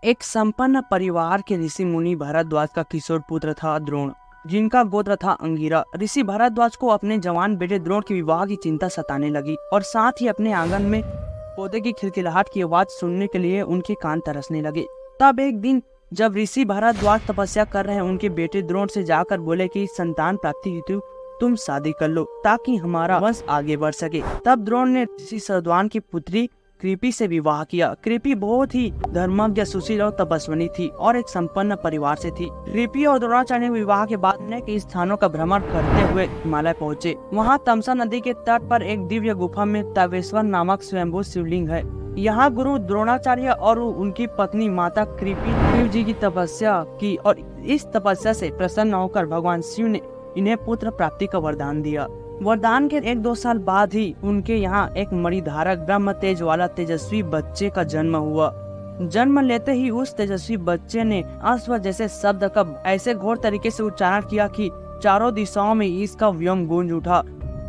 एक संपन्न परिवार के ऋषि मुनि भारद्वाज का किशोर पुत्र था द्रोण, जिनका गोत्र था अंगिरा। ऋषि भारद्वाज को अपने जवान बेटे द्रोण के विवाह की चिंता सताने लगी और साथ ही अपने आंगन में पौधे की खिलखिलाहट की आवाज सुनने के लिए उनके कान तरसने लगे। तब एक दिन जब ऋषि भारद्वाज तपस्या कर रहे उनके बेटे द्रोण से जाकर बोले कि संतान प्राप्ति हेतु तुम शादी कर लो ताकि हमारा वंश आगे बढ़ सके। तब द्रोण ने ऋषि सरद्वान की पुत्री कृपि से विवाह किया। कृपि बहुत ही धर्मज्ञ, सुशील और तपस्विनी थी और एक संपन्न परिवार से थी। कृपि और द्रोणाचार्य विवाह के बाद अनेक स्थानों का भ्रमण करते हुए हिमालय पहुँचे। वहाँ तमसा नदी के तट पर एक दिव्य गुफा में तवेश्वर नामक स्वयंभू शिवलिंग है। यहाँ गुरु द्रोणाचार्य और उनकी पत्नी माता कृपि शिव जी की तपस्या की और इस तपस्या से प्रसन्न होकर भगवान शिव ने इन्हें पुत्र प्राप्ति का वरदान दिया। वरदान के 1-2 साल बाद ही उनके यहाँ एक मणिधारक ब्रह्म तेज वाला तेजस्वी बच्चे का जन्म हुआ। जन्म लेते ही उस तेजस्वी बच्चे ने अश्व जैसे शब्द का ऐसे घोर तरीके से उच्चारण किया कि चारों दिशाओं में इसका व्योम गूंज उठा।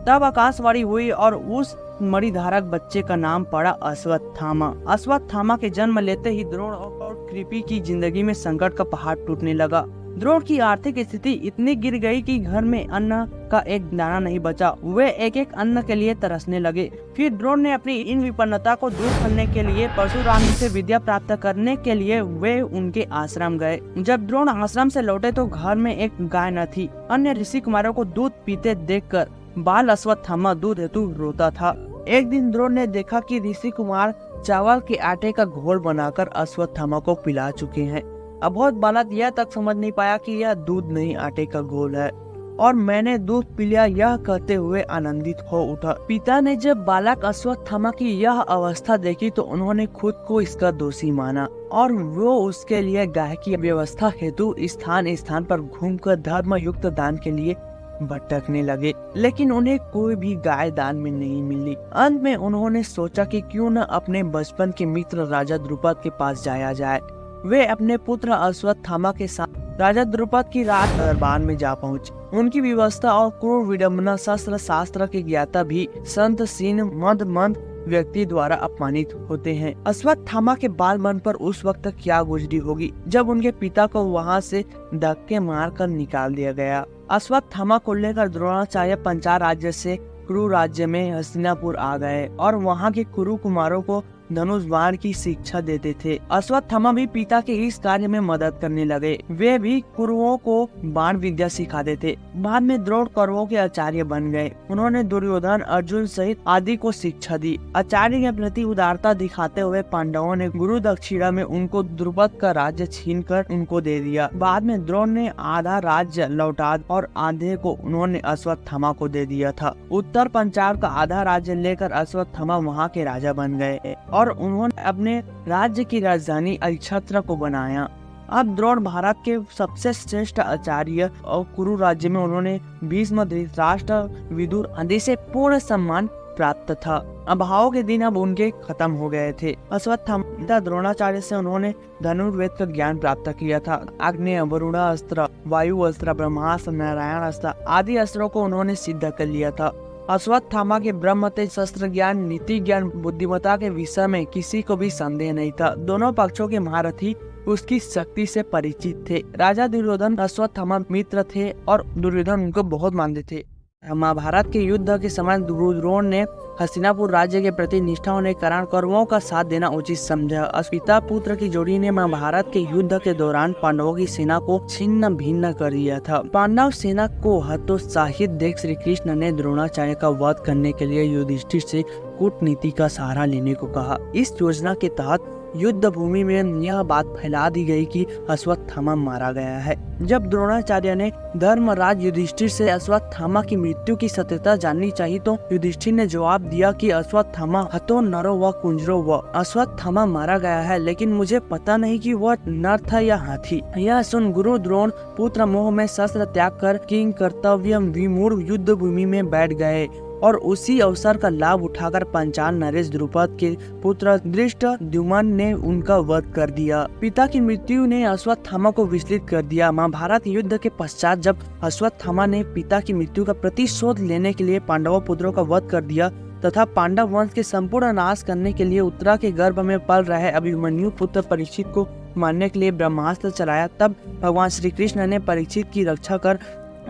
तब आकाशवाणी हुई और उस मणिधारक बच्चे का नाम पड़ा अश्वत्थामा। अश्वत्थामा के जन्म लेते ही द्रोण और कृपि की जिंदगी में संकट का पहाड़ टूटने लगा। द्रोण की आर्थिक स्थिति इतनी गिर गई कि घर में अन्न का एक दाना नहीं बचा। वे एक एक अन्न के लिए तरसने लगे। फिर द्रोण ने अपनी इन विपन्नता को दूर करने के लिए परशुराम से विद्या प्राप्त करने के लिए वे उनके आश्रम गए। जब द्रोण आश्रम से लौटे तो घर में एक गाय न थी। अन्य ऋषि कुमारों को दूध पीते देखकर बाल अश्वत्थामा दूध हेतु रोता था। एक दिन द्रोण ने देखा कि ऋषि कुमार चावल के आटे का घोल बनाकर अश्वत्थामा को पिला चुके हैं। अब बहुत बालक यह तक समझ नहीं पाया कि यह दूध नहीं आटे का घोल है और मैंने दूध पी लिया, यह कहते हुए आनंदित हो उठा। पिता ने जब बालक अश्वत्थामा की यह अवस्था देखी तो उन्होंने खुद को इसका दोषी माना और वो उसके लिए गाय की व्यवस्था हेतु स्थान स्थान पर घूमकर धर्म युक्त दान के लिए भटकने लगे, लेकिन उन्हें कोई भी गाय दान में नहीं मिली। अंत में उन्होंने सोचा कि क्यों न अपने बचपन के मित्र राजा द्रुपद के पास जाया जाए। वे अपने पुत्र अश्वत्थामा के साथ राजा द्रुपद की राज दरबार में जा पहुंचे। उनकी व्यवस्था और क्रूर विडम्बना शस्त्र शास्त्र के ज्ञाता भी संत सीन मंद व्यक्ति द्वारा अपमानित होते हैं। अश्वत्थामा के बाल मन पर उस वक्त क्या गुजरी होगी जब उनके पिता को वहां से धक्के मारकर निकाल दिया गया। अश्वत्थामा को लेकर द्रोणाचार्य पंचाल राज्य से कुरु राज्य में हस्तिनापुर आ गए और वहां के कुरु कुमारों को धनुष बाण की शिक्षा देते थे। अश्वत्थामा भी पिता के इस कार्य में मदद करने लगे। वे भी कुरुओं को बाण विद्या सिखाते थे। बाद में द्रोण कौरवों के आचार्य बन गए। उन्होंने दुर्योधन, अर्जुन सहित आदि को शिक्षा दी। आचार्य के प्रति उदारता दिखाते हुए पांडवों ने गुरु दक्षिणा में उनको द्रुपद का राज्य छीनकर उनको दे दिया। बाद में द्रोण ने आधा राज्य लौटा और आधे को उन्होंने अश्वत्थामा को दे दिया था। उत्तर पंचाल का आधा राज्य लेकर अश्वत्थामा वहाँ के राजा बन गए और उन्होंने अपने राज्य की राजधानी अक्षत्र को बनाया। अब द्रोण भारत के सबसे श्रेष्ठ आचार्य और कुरु राज्य में उन्होंने भीष्म, धृतराष्ट्र, विदुर आदि से पूर्ण सम्मान प्राप्त था। अभाव के दिन अब उनके खत्म हो गए थे। अश्वत्थामा द्रोणाचार्य से उन्होंने धनुर्वेद का ज्ञान प्राप्त किया था। आग्नेय, वरुण अस्त्र, वायु अस्त्र, ब्रह्मास्त्र, नारायण अस्त्र आदि अस्त्रों को उन्होंने सिद्ध कर लिया था। अश्वत्थामा के ब्रह्म तेज, शस्त्र ज्ञान, नीति ज्ञान, बुद्धिमत्ता के विषय में किसी को भी संदेह नहीं था। दोनों पक्षों के महारथी उसकी शक्ति से परिचित थे। राजा दुर्योधन अश्वत्थामा मित्र थे और दुर्योधन उनको बहुत मानते थे। महाभारत के युद्ध के समय द्रोण ने हस्तिनापुर राज्य के प्रति निष्ठा होने के कारण कौरवों का साथ देना उचित समझा। पिता पुत्र की जोड़ी ने महाभारत के युद्ध के दौरान पांडवों की सेना को छिन्न भिन्न कर दिया था। पांडव सेना को हतोत्साहित देख श्री कृष्ण ने द्रोणाचार्य का वध करने के लिए युधिष्ठिर से कूटनीति का सहारा लेने को कहा। इस योजना के तहत युद्ध भूमि में यह बात फैला दी गई कि अश्वत्थामा मारा गया है। जब द्रोणाचार्य ने धर्मराज युधिष्ठिर से अश्वत्थामा की मृत्यु की सत्यता जाननी चाहिए तो युधिष्ठिर ने जवाब दिया कि अश्वत्थामा हतो नरो व कुंजरो व अश्वत्थामा मारा गया है, लेकिन मुझे पता नहीं कि वह नर था या हाथी। यह सुन गुरु द्रोण पुत्र मोह में शस्त्र त्याग कर किंग कर्तव्यम विमूढ़ युद्ध भूमि में बैठ गए और उसी अवसर का लाभ उठाकर पंचाल नरेश द्रुपद के पुत्र धृष्टद्युम्न ने उनका वध कर दिया। पिता की मृत्यु ने अश्वत्थामा को विचलित कर दिया। महाभारत युद्ध के पश्चात जब अश्वत्थामा ने पिता की मृत्यु का प्रतिशोध लेने के लिए पांडवों पुत्रों का वध कर दिया तथा पांडव वंश के संपूर्ण नाश करने के लिए उत्तरा के गर्भ में पल रहे अभिमन्यु पुत्र परीक्षित को मारने के लिए ब्रह्मास्त्र चलाया, तब भगवान श्री कृष्ण ने परीक्षित की रक्षा कर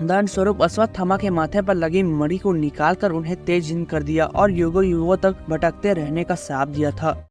दंड स्वरूप अश्वत्थामा के माथे पर लगी मणि को निकालकर उन्हें तेज कर दिया और युगों युगों तक भटकते रहने का श्राप दिया था।